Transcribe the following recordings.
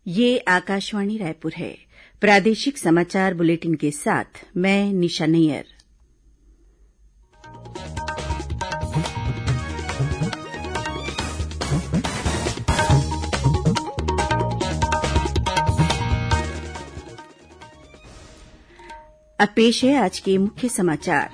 ये आकाशवाणी रायपुर है। प्रादेशिक समाचार बुलेटिन के साथ मैं निशा नैयर। अब पेश है आज के मुख्य समाचार।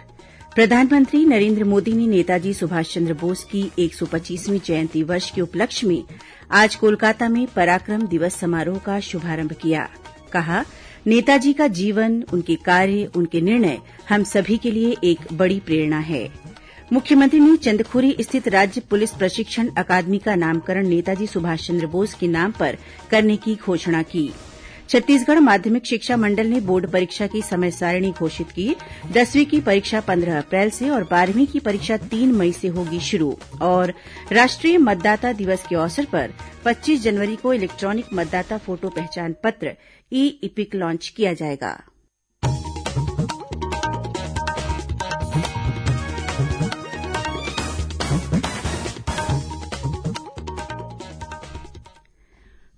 प्रधानमंत्री नरेंद्र मोदी ने नेताजी सुभाष चंद्र बोस की 125वीं जयंती वर्ष के उपलक्ष्य में आज कोलकाता में पराक्रम दिवस समारोह का शुभारंभ किया। कहा, नेताजी का जीवन, उनके कार्य, उनके निर्णय हम सभी के लिए एक बड़ी प्रेरणा है। मुख्यमंत्री ने चंदखुरी स्थित राज्य पुलिस प्रशिक्षण अकादमी का नामकरण नेताजी सुभाष चंद्र बोस के नाम पर करने की घोषणा की। छत्तीसगढ़ माध्यमिक शिक्षा मंडल ने बोर्ड परीक्षा की समय सारिणी घोषित की। 10वीं की परीक्षा 15 अप्रैल से और 12वीं की परीक्षा 3 मई से होगी शुरू। और राष्ट्रीय मतदाता दिवस के अवसर पर 25 जनवरी को इलेक्ट्रॉनिक मतदाता फोटो पहचान पत्र ई-इपिक लॉन्च किया जाएगा।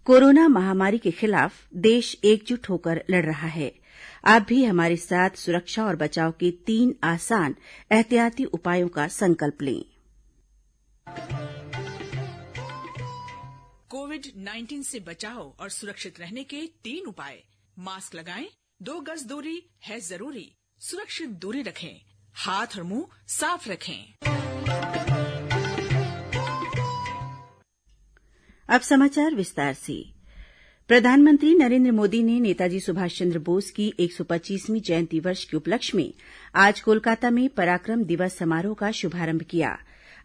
कोरोना महामारी के खिलाफ देश एकजुट होकर लड़ रहा है। आप भी हमारे साथ सुरक्षा और बचाव के 3 आसान एहतियाती उपायों का संकल्प लें। कोविड-19 से बचाव और सुरक्षित रहने के 3 उपाय। मास्क लगाएं, 2 गज दूरी है जरूरी, सुरक्षित दूरी रखें, हाथ और मुंह साफ रखें। अब समाचार विस्तार से। प्रधानमंत्री नरेंद्र मोदी ने नेताजी सुभाष चंद्र बोस की 125वीं जयंती वर्ष के उपलक्ष्य में आज कोलकाता में पराक्रम दिवस समारोह का शुभारंभ किया।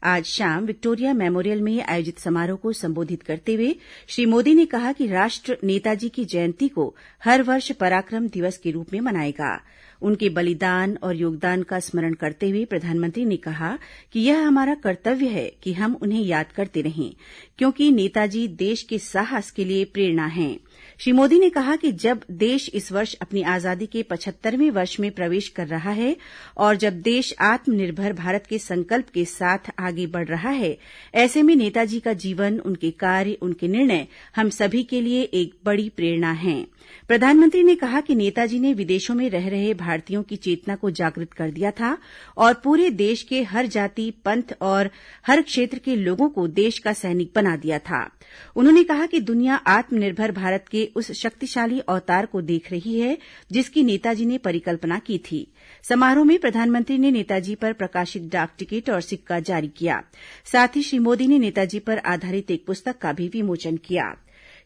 आज शाम विक्टोरिया मेमोरियल में आयोजित समारोह को संबोधित करते हुए श्री मोदी ने कहा कि राष्ट्र नेताजी की जयंती को हर वर्ष पराक्रम दिवस के रूप में मनाएगा। उनके बलिदान और योगदान का स्मरण करते हुए प्रधानमंत्री ने कहा कि यह हमारा कर्तव्य है कि हम उन्हें याद करते रहें, क्योंकि नेताजी देश के साहस के लिए प्रेरणा हैं। श्री मोदी ने कहा कि जब देश इस वर्ष अपनी आजादी के 75वें वर्ष में प्रवेश कर रहा है और जब देश आत्मनिर्भर भारत के संकल्प के साथ आगे बढ़ रहा है, ऐसे में नेताजी का जीवन, उनके कार्य, उनके निर्णय हम सभी के लिए एक बड़ी प्रेरणा हैं। प्रधानमंत्री ने कहा कि नेताजी ने विदेशों में रह रहे भारतीयों की चेतना को जागृत कर दिया था और पूरे देश के हर जाति, पंथ और हर क्षेत्र के लोगों को देश का सैनिक बना दिया था। उन्होंने कहा कि दुनिया आत्मनिर्भर भारत के उस शक्तिशाली अवतार को देख रही है जिसकी नेताजी ने परिकल्पना की थी। समारोह में प्रधानमंत्री ने नेताजी पर प्रकाशित डाक टिकट और सिक्का जारी किया। साथ ही श्री मोदी ने नेताजी पर आधारित एक पुस्तक का भी विमोचन किया।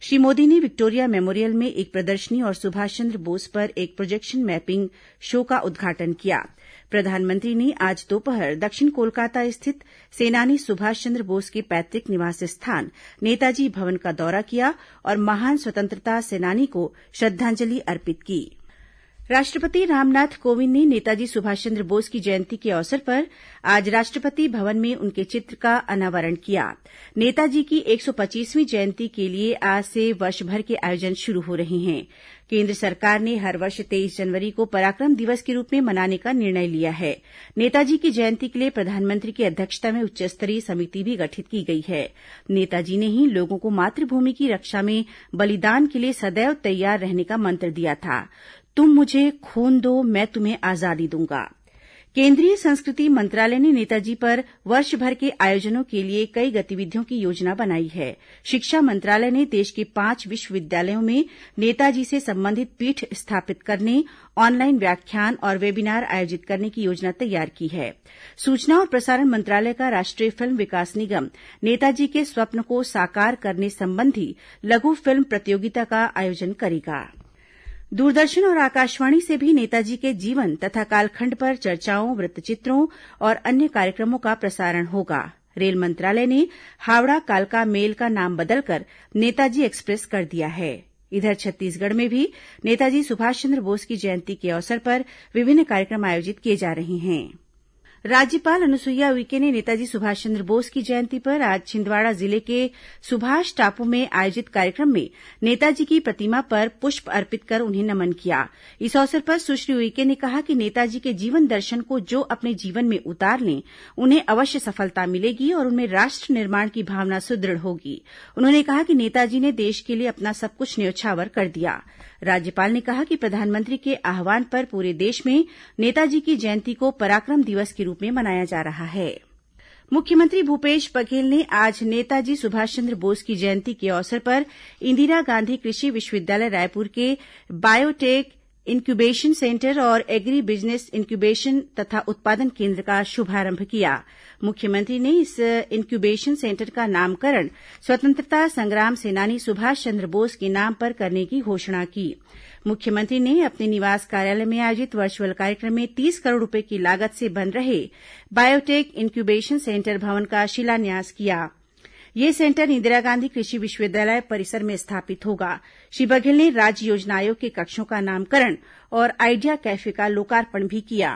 श्री मोदी ने विक्टोरिया मेमोरियल में एक प्रदर्शनी और सुभाष चंद्र बोस पर एक प्रोजेक्शन मैपिंग शो का उद्घाटन किया। प्रधानमंत्री ने आज दोपहर दक्षिण कोलकाता स्थित सेनानी सुभाष चंद्र बोस के पैतृक निवास स्थान नेताजी भवन का दौरा किया और महान स्वतंत्रता सेनानी को श्रद्धांजलि अर्पित की। राष्ट्रपति रामनाथ कोविंद ने नेताजी सुभाष चंद्र बोस की जयंती के अवसर पर आज राष्ट्रपति भवन में उनके चित्र का अनावरण किया। नेताजी की 125वीं जयंती के लिए आज से वर्ष भर के आयोजन शुरू हो रहे हैं। केंद्र सरकार ने हर वर्ष 23 जनवरी को पराक्रम दिवस के रूप में मनाने का निर्णय लिया है। नेताजी की जयंती के लिए प्रधानमंत्री की अध्यक्षता में उच्च स्तरीय समिति भी गठित की गई है। नेताजी ने ही लोगों को मातृभूमि की रक्षा में बलिदान के लिए सदैव तैयार रहने का मंत्र दिया था। तुम मुझे खून दो, मैं तुम्हें आजादी दूंगा। केंद्रीय संस्कृति मंत्रालय ने नेताजी पर वर्ष भर के आयोजनों के लिए कई गतिविधियों की योजना बनाई है। शिक्षा मंत्रालय ने देश के 5 विश्वविद्यालयों में नेताजी से संबंधित पीठ स्थापित करने, ऑनलाइन व्याख्यान और वेबिनार आयोजित करने की योजना तैयार की है। सूचना और प्रसारण मंत्रालय का राष्ट्रीय फिल्म विकास निगम नेताजी के स्वप्न को साकार करने संबंधी लघु फिल्म प्रतियोगिता का आयोजन करेगा। दूरदर्शन और आकाशवाणी से भी नेताजी के जीवन तथा कालखंड पर चर्चाओं, वृत्तचित्रों और अन्य कार्यक्रमों का प्रसारण होगा। रेल मंत्रालय ने हावड़ा कालका मेल का नाम बदलकर नेताजी एक्सप्रेस कर दिया है। इधर छत्तीसगढ़ में भी नेताजी सुभाष चंद्र बोस की जयंती के अवसर पर विभिन्न कार्यक्रम आयोजित किए जा रहे हैं। राज्यपाल अनुसुईया उइके ने नेताजी सुभाष चंद्र बोस की जयंती पर आज छिंदवाड़ा जिले के सुभाष टापू में आयोजित कार्यक्रम में नेताजी की प्रतिमा पर पुष्प अर्पित कर उन्हें नमन किया। इस अवसर पर सुश्री उइके ने कहा कि नेताजी के जीवन दर्शन को जो अपने जीवन में उतार लें, उन्हें अवश्य सफलता मिलेगी और उनमें राष्ट्र निर्माण की भावना सुदृढ़ होगी। उन्होंने कहा कि नेताजी ने देश के लिए अपना सब कुछ न्यौछावर कर दिया। राज्यपाल ने कहा कि प्रधानमंत्री के आह्वान पर पूरे देश में नेताजी की जयंती को पराक्रम दिवस के रूप में मनाया जा रहा है। मुख्यमंत्री भूपेश बघेल ने आज नेताजी सुभाष चंद्र बोस की जयंती के अवसर पर इंदिरा गांधी कृषि विश्वविद्यालय रायपुर के बायोटेक इंक्यूबेशन सेंटर और एग्री बिजनेस इंक्यूबेशन तथा उत्पादन केंद्र का शुभारंभ किया। मुख्यमंत्री ने इस इंक्यूबेशन सेंटर का नामकरण स्वतंत्रता संग्राम सेनानी सुभाष चंद्र बोस के नाम पर करने की घोषणा की। मुख्यमंत्री ने अपने निवास कार्यालय में आयोजित वर्चुअल कार्यक्रम में 30 करोड़ रूपये की लागत से बन रहे बायोटेक इंक्यूबेशन सेंटर भवन का शिलान्यास किया। यह सेंटर इंदिरा गांधी कृषि विश्वविद्यालय परिसर में स्थापित होगा। श्री बघेल ने राज्य योजना आयोग के कक्षों का नामकरण और आइडिया कैफे का लोकार्पण भी किया।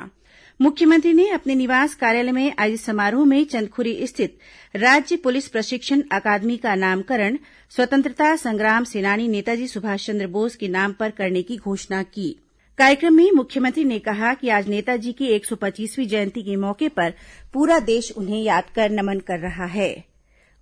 मुख्यमंत्री ने अपने निवास कार्यालय में आयोजित समारोह में चंदखुरी स्थित राज्य पुलिस प्रशिक्षण अकादमी का नामकरण स्वतंत्रता संग्राम सेनानी नेताजी सुभाष चंद्र बोस के नाम पर करने की घोषणा की। कार्यक्रम में मुख्यमंत्री ने कहा कि आज नेताजी की 125वीं जयंती के मौके पर पूरा देश उन्हें याद कर नमन कर रहा है।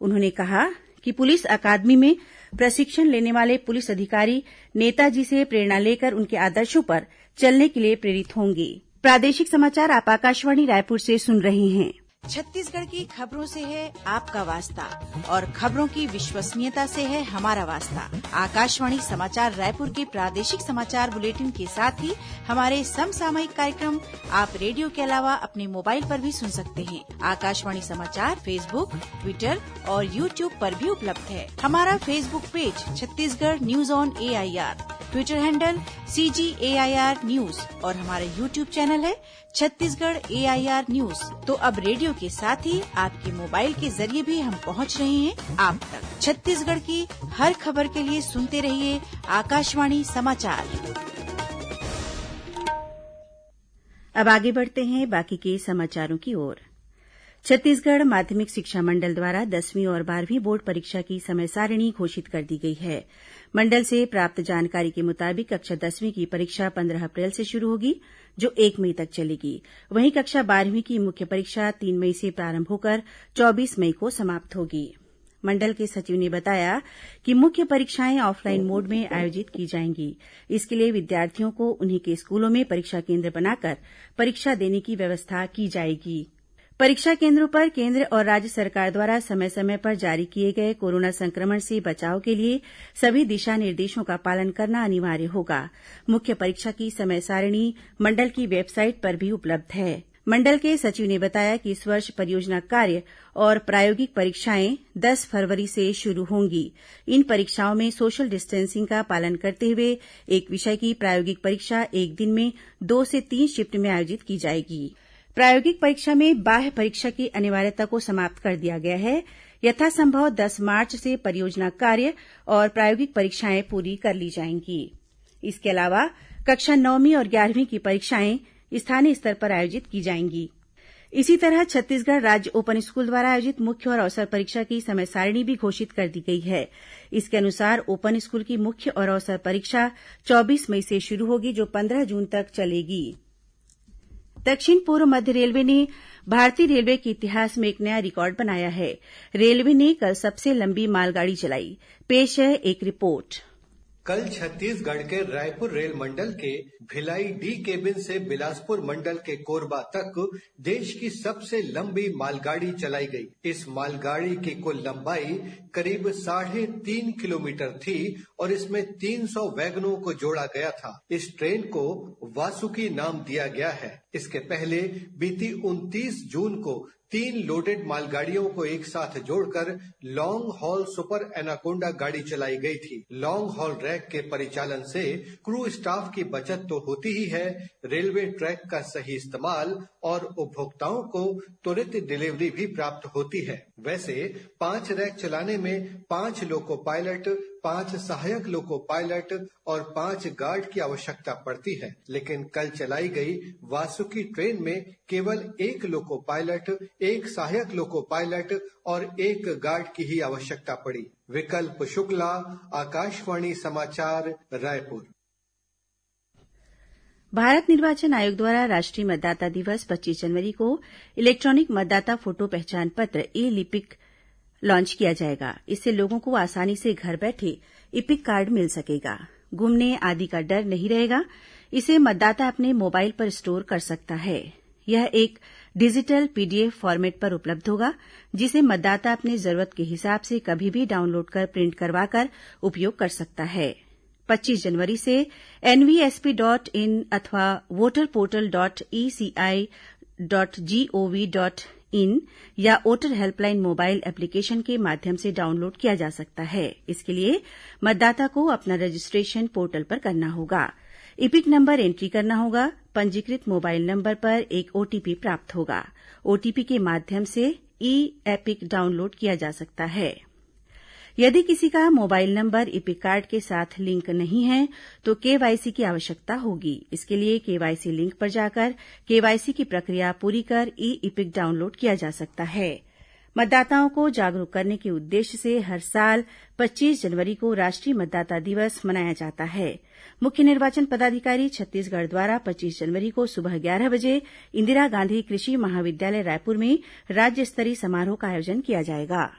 उन्होंने कहा कि पुलिस अकादमी में प्रशिक्षण लेने वाले पुलिस अधिकारी नेताजी से प्रेरणा लेकर उनके आदर्शों पर चलने के लिए प्रेरित होंगे। प्रादेशिक समाचार आप आकाशवाणी रायपुर से सुन रहे हैं। छत्तीसगढ़ की खबरों से है आपका वास्ता और खबरों की विश्वसनीयता से है हमारा वास्ता। आकाशवाणी समाचार रायपुर के प्रादेशिक समाचार बुलेटिन के साथ ही हमारे समसामयिक कार्यक्रम आप रेडियो के अलावा अपने मोबाइल पर भी सुन सकते हैं। आकाशवाणी समाचार फेसबुक, ट्विटर और यूट्यूब पर भी उपलब्ध है। हमारा Facebook page Chhattisgarh news on AIR, Twitter handle CGAIR news और हमारा यूट्यूब चैनल है छत्तीसगढ़ AIR न्यूज। तो अब रेडियो के साथ ही आपके मोबाइल के जरिए भी हम पहुंच रहे हैं आप तक। छत्तीसगढ़ की हर खबर के लिए सुनते रहिए आकाशवाणी समाचार। अब आगे बढ़ते हैं बाकी के समाचारों की ओर। छत्तीसगढ़ माध्यमिक शिक्षा मंडल द्वारा 10वीं और 12वीं बोर्ड परीक्षा की समय सारिणी घोषित कर दी गई है। मंडल से प्राप्त जानकारी के मुताबिक कक्षा 10वीं की परीक्षा 15 अप्रैल से शुरू होगी, जो 1 मई तक चलेगी। वहीं कक्षा 12वीं की मुख्य परीक्षा 3 मई से प्रारंभ होकर 24 मई को समाप्त होगी। मंडल के सचिव ने बताया कि मुख्य परीक्षाएं ऑफलाइन मोड में आयोजित की जाएंगी। इसके लिए विद्यार्थियों को उन्हीं के स्कूलों में परीक्षा केन्द्र बनाकर परीक्षा देने की व्यवस्था की जाएगी। परीक्षा केन्द्रों पर केन्द्र और राज्य सरकार द्वारा समय समय पर जारी किए गए कोरोना संक्रमण से बचाव के लिए सभी दिशा निर्देशों का पालन करना अनिवार्य होगा। मुख्य परीक्षा की समय सारिणी मंडल की वेबसाइट पर भी उपलब्ध है। मंडल के सचिव ने बताया कि इस वर्ष परियोजना कार्य और प्रायोगिक परीक्षाएं 10 फरवरी से शुरू होंगी। इन परीक्षाओं में सोशल डिस्टेंसिंग का पालन करते हुए एक विषय की प्रायोगिक परीक्षा एक दिन में 2 से 3 शिफ्ट में आयोजित की जाएगी। प्रायोगिक परीक्षा में बाह्य परीक्षा की अनिवार्यता को समाप्त कर दिया गया है। यथासंभव 10 मार्च से परियोजना कार्य और प्रायोगिक परीक्षाएं पूरी कर ली जाएंगी। इसके अलावा कक्षा 9वीं और 11वीं की परीक्षाएं स्थानीय स्तर पर आयोजित की जाएंगी। इसी तरह छत्तीसगढ़ राज्य ओपन स्कूल द्वारा आयोजित मुख्य और अवसर परीक्षा की समय सारिणी भी घोषित कर दी गई है। इसके अनुसार ओपन स्कूल की मुख्य और अवसर परीक्षा 24 मई से शुरू होगी, जो 15 जून तक चलेगी। दक्षिण पूर्व मध्य रेलवे ने भारतीय रेलवे के इतिहास में एक नया रिकॉर्ड बनाया है। रेलवे ने कल सबसे लंबी मालगाड़ी चलाई। पेश है एक रिपोर्ट। कल छत्तीसगढ़ के रायपुर रेल मंडल के भिलाई डी केबिन से बिलासपुर मंडल के कोरबा तक देश की सबसे लंबी मालगाड़ी चलाई गई। इस मालगाड़ी की कुल लंबाई करीब 3.5 किलोमीटर थी और इसमें 300 वैगनों को जोड़ा गया था। इस ट्रेन को वासुकी नाम दिया गया है। इसके पहले बीती 29 जून को 3 लोडेड मालगाड़ियों को एक साथ जोड़कर लॉन्ग हॉल सुपर एनाकोंडा गाड़ी चलाई गई थी। लॉन्ग हॉल रैक के परिचालन से क्रू स्टाफ की बचत तो होती ही है, रेलवे ट्रैक का सही इस्तेमाल और उपभोक्ताओं को त्वरित डिलीवरी भी प्राप्त होती है। वैसे 5 रैक चलाने में 5 लोको पायलट, 5 सहायक लोको पायलट और 5 गार्ड की आवश्यकता पड़ती है। लेकिन कल चलाई गई वासुकी ट्रेन में केवल 1 लोको पायलट, 1 सहायक लोको पायलट और 1 गार्ड की ही आवश्यकता पड़ी। विकल्प शुक्ला, आकाशवाणी समाचार, रायपुर। भारत निर्वाचन आयोग द्वारा राष्ट्रीय मतदाता दिवस 25 जनवरी को इलेक्ट्रॉनिक मतदाता फोटो पहचान पत्र ई लिपिक लॉन्च किया जाएगा। इससे लोगों को आसानी से घर बैठे इपिक कार्ड मिल सकेगा। गुमने आदि का डर नहीं रहेगा। इसे मतदाता अपने मोबाइल पर स्टोर कर सकता है। यह एक डिजिटल पीडीएफ फॉर्मेट पर उपलब्ध होगा, जिसे मतदाता अपनी जरूरत के हिसाब से कभी भी डाउनलोड कर प्रिंट करवाकर उपयोग कर सकता है। 25 जनवरी से nvsp.in अथवा voterportal.eci.gov.in या वोटर हेल्पलाइन मोबाइल एप्लीकेशन के माध्यम से डाउनलोड किया जा सकता है। इसके लिए मतदाता को अपना रजिस्ट्रेशन पोर्टल पर करना होगा। इपिक नंबर एंट्री करना होगा। पंजीकृत मोबाइल नंबर पर एक ओटीपी प्राप्त होगा। ओटीपी के माध्यम से ई एपिक डाउनलोड किया जा सकता है। यदि किसी का मोबाइल नंबर इपिक कार्ड के साथ लिंक नहीं है तो केवाईसी की आवश्यकता होगी। इसके लिए केवाईसी लिंक पर जाकर केवाईसी की प्रक्रिया पूरी कर ई इपिक डाउनलोड किया जा सकता है। मतदाताओं को जागरूक करने के उद्देश्य से हर साल 25 जनवरी को राष्ट्रीय मतदाता दिवस मनाया जाता है। मुख्य निर्वाचन पदाधिकारी छत्तीसगढ़ द्वारा 25 जनवरी को सुबह 11 बजे इंदिरा गांधी कृषि महाविद्यालय रायपुर में राज्य स्तरीय समारोह का आयोजन किया जाएगा।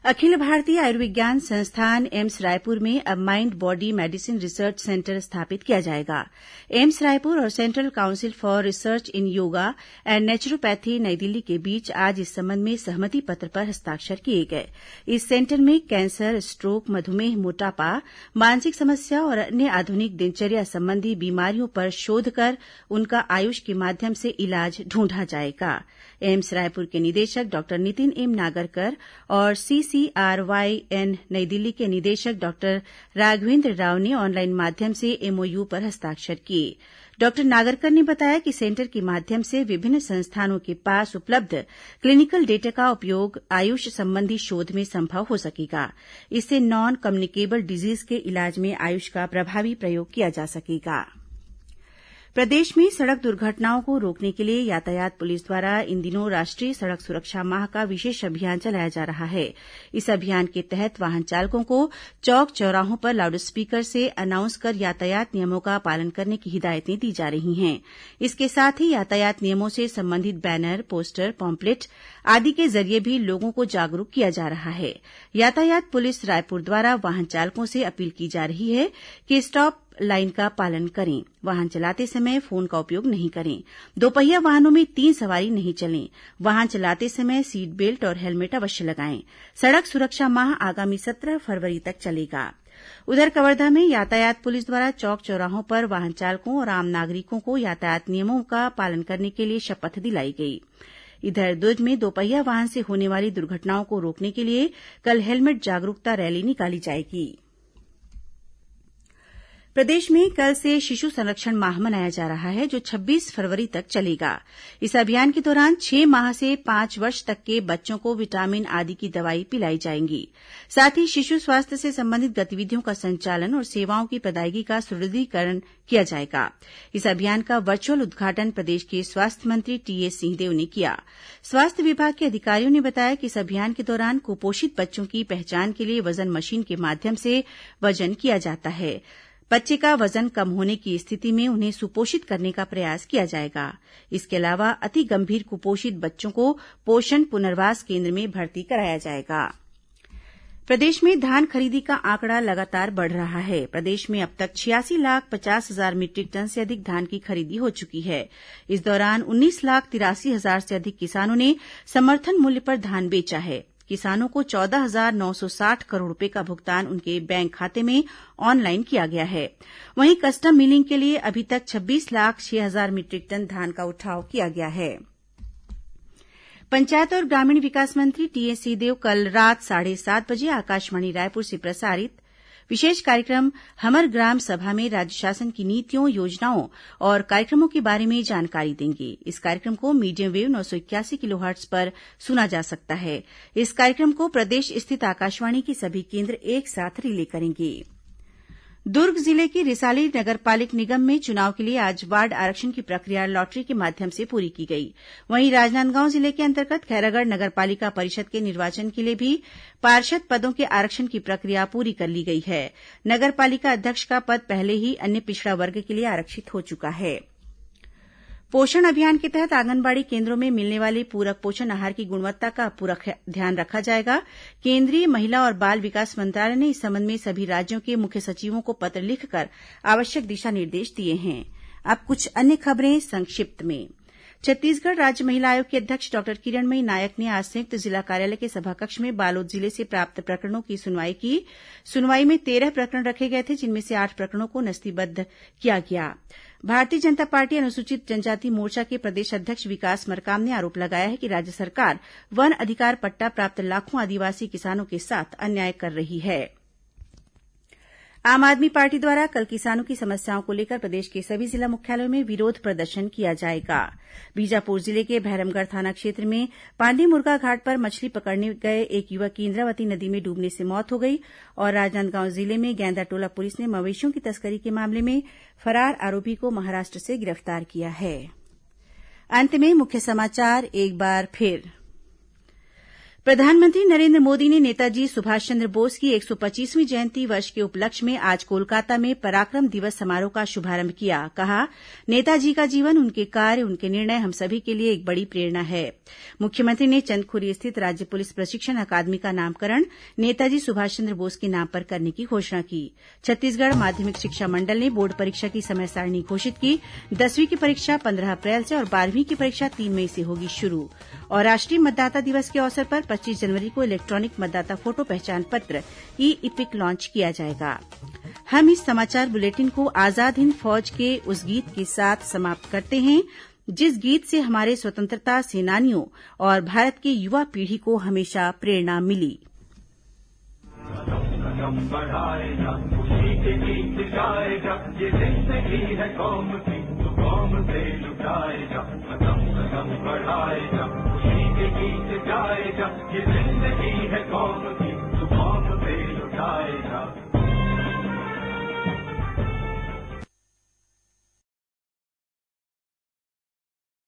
अखिल भारतीय आयुर्विज्ञान संस्थान एम्स रायपुर में अब mind body medicine research centre स्थापित किया जाएगा। एम्स रायपुर और central council for research in yoga and naturopathy नई दिल्ली के बीच आज इस संबंध में सहमति पत्र पर हस्ताक्षर किए गए। इस सेंटर में कैंसर, स्ट्रोक, मधुमेह, मोटापा, मानसिक समस्या और अन्य आधुनिक दिनचर्या संबंधी बीमारियों पर शोध कर उनका आयुष के माध्यम से इलाज ढूंढा जाएगा। एम्स रायपुर के निदेशक डॉक्टर नितिन एम नागरकर और CCRYN नई दिल्ली के निदेशक डॉक्टर राघवेंद्र राव ने ऑनलाइन माध्यम से एमओयू पर हस्ताक्षर किए। डॉक्टर नागरकर ने बताया कि सेंटर के माध्यम से विभिन्न संस्थानों के पास उपलब्ध क्लिनिकल डेटा का उपयोग आयुष संबंधी शोध में संभव हो सकेगा। इससे नॉन कम्युनिकेबल डिजीज के इलाज में आयुष का प्रभावी प्रयोग किया जा सकेगा। प्रदेश में सड़क दुर्घटनाओं को रोकने के लिए यातायात पुलिस द्वारा इन दिनों राष्ट्रीय सड़क सुरक्षा माह का विशेष अभियान चलाया जा रहा है। इस अभियान के तहत वाहन चालकों को चौक चौराहों पर लाउड स्पीकर से अनाउंस कर यातायात नियमों का पालन करने की हिदायतें दी जा रही हैं। इसके साथ ही यातायात नियमों से संबंधित बैनर, पोस्टर, पॉम्पलेट आदि के जरिए भी लोगों को जागरूक किया जा रहा है। यातायात पुलिस रायपुर द्वारा वाहन चालकों से अपील की जा रही है कि स्टॉप लाइन का पालन करें। वाहन चलाते समय फोन का उपयोग नहीं करें। दोपहिया वाहनों में 3 सवारी नहीं चलें। वाहन चलाते समय सीट बेल्ट और हेलमेट अवश्य लगाएं। सड़क सुरक्षा माह आगामी 17 फरवरी तक चलेगा। उधर कवर्धा में यातायात पुलिस द्वारा चौक चौराहों पर वाहन चालकों और आम नागरिकों को यातायात नियमों का पालन करने के लिए शपथ दिलाई गई। इधर दुर्ग में दोपहिया वाहन से होने वाली दुर्घटनाओं को रोकने के लिए कल हेलमेट जागरूकता रैली निकाली जाएगी। प्रदेश में कल से शिशु संरक्षण माह मनाया जा रहा है, जो 26 फरवरी तक चलेगा। इस अभियान के दौरान 6 माह से 5 वर्ष तक के बच्चों को विटामिन आदि की दवाई पिलाई जाएंगी। साथ ही शिशु स्वास्थ्य से संबंधित गतिविधियों का संचालन और सेवाओं की प्रदायगी का सुदृढ़ीकरण किया जाएगा। इस अभियान का वर्चुअल उद्घाटन प्रदेश के स्वास्थ्य मंत्री टीएस सिंहदेव ने किया। स्वास्थ्य विभाग के अधिकारियों ने बताया कि इस अभियान के दौरान कुपोषित बच्चों की पहचान के लिए वजन मशीन के माध्यम से वजन किया जाता है। बच्चे का वजन कम होने की स्थिति में उन्हें सुपोषित करने का प्रयास किया जाएगा। इसके अलावा अति गंभीर कुपोषित बच्चों को पोषण पुनर्वास केन्द्र में भर्ती कराया जाएगा। प्रदेश में धान खरीदी का आंकड़ा लगातार बढ़ रहा है। प्रदेश में अब तक 86,50,000 मीट्रिक टन से अधिक धान की खरीदी हो चुकी है। इस दौरान 19,83,000 से अधिक किसानों ने समर्थन मूल्य पर धान बेचा है। किसानों को 14,960 करोड़ रुपए का भुगतान उनके बैंक खाते में ऑनलाइन किया गया है। वहीं कस्टम मिलिंग के लिए अभी तक 26,06,000 मीट्रिक टन धान का उठाव किया गया है। पंचायत और ग्रामीण विकास मंत्री टीएस सिंहदेव कल रात 7:30 बजे आकाशवाणी रायपुर से प्रसारित विशेष कार्यक्रम हमर ग्राम सभा में राज्य शासन की नीतियों, योजनाओं और कार्यक्रमों के बारे में जानकारी देंगे। इस कार्यक्रम को मीडियम वेव 981 किलोहर्ट्ज पर सुना जा सकता है। इस कार्यक्रम को प्रदेश स्थित आकाशवाणी के सभी केंद्र एक साथ रिले करेंगे। दुर्ग जिले की रिसाली नगर पालिक निगम में चुनाव के लिए आज वार्ड आरक्षण की प्रक्रिया लॉटरी के माध्यम से पूरी की गई। वहीं राजनांदगांव जिले के अंतर्गत खैरागढ़ नगर पालिका परिषद के निर्वाचन के लिए भी पार्षद पदों के आरक्षण की प्रक्रिया पूरी कर ली गई है। नगर पालिका अध्यक्ष का पद पहले ही अन्य पिछड़ा वर्ग के लिए आरक्षित हो चुका है। पोषण अभियान के तहत आंगनबाड़ी केन्द्रों में मिलने वाले पूरक पोषण आहार की गुणवत्ता का पूरा ध्यान रखा जाएगा। केंद्रीय महिला और बाल विकास मंत्रालय ने इस संबंध में सभी राज्यों के मुख्य सचिवों को पत्र लिखकर आवश्यक दिशा निर्देश दिए हैं। अब कुछ अन्य खबरें संक्षिप्त में। छत्तीसगढ़ राज्य महिला आयोग की अध्यक्ष डॉक्टर किरणमयी नायक ने आज संयुक्त जिला कार्यालय के सभाकक्ष में बालोद जिले से प्राप्त प्रकरणों की सुनवाई की। सुनवाई में 13 प्रकरण रखे गए थे, जिनमें से 8 प्रकरणों को नस्तीबद्ध किया गया। भारतीय जनता पार्टी अनुसूचित जनजाति मोर्चा के प्रदेश अध्यक्ष विकास मरकाम ने आरोप लगाया है कि राज्य सरकार वन अधिकार पट्टा प्राप्त लाखों आदिवासी किसानों के साथ अन्याय कर रही है। आम आदमी पार्टी द्वारा कल किसानों की समस्याओं को लेकर प्रदेश के सभी जिला मुख्यालयों में विरोध प्रदर्शन किया जाएगा। बीजापुर जिले के भैरमगढ़ थाना क्षेत्र में पांडी मुर्गा घाट पर मछली पकड़ने गए एक युवक की इंद्रावती नदी में डूबने से मौत हो गई और राजनांदगांव जिले में गेंदाटोला पुलिस ने मवेशियों की तस्करी के मामले में फरार आरोपी को महाराष्ट्र से गिरफ्तार किया है। अंत में मुख्य समाचार एक बार फिर। प्रधानमंत्री नरेंद्र मोदी ने नेताजी सुभाष चंद्र बोस की 125वीं जयंती वर्ष के उपलक्ष्य में आज कोलकाता में पराक्रम दिवस समारोह का शुभारंभ किया। कहा, नेताजी का जीवन, उनके कार्य, उनके निर्णय हम सभी के लिए एक बड़ी प्रेरणा है। मुख्यमंत्री ने चंदखुरी स्थित राज्य पुलिस प्रशिक्षण अकादमी का नामकरण नेताजी सुभाष चंद्र बोस के नाम पर करने की घोषणा की। छत्तीसगढ़ माध्यमिक शिक्षा मंडल ने बोर्ड परीक्षा की समय सारणी घोषित की। 10वीं की परीक्षा 15 अप्रैल से और 12वीं की परीक्षा 3 मई से होगी शुरू। और राष्ट्रीय मतदाता दिवस के अवसर पर 25 जनवरी को इलेक्ट्रॉनिक मतदाता फोटो पहचान पत्र ई-इपिक लॉन्च किया जाएगा। हम इस समाचार बुलेटिन को आजाद हिंद फौज के उस गीत के साथ समाप्त करते हैं जिस गीत से हमारे स्वतंत्रता सेनानियों और भारत की युवा पीढ़ी को हमेशा प्रेरणा मिली। बढ़ाएगा, खुशी के गीत गाएगा, ये जिंदगी है कौम की।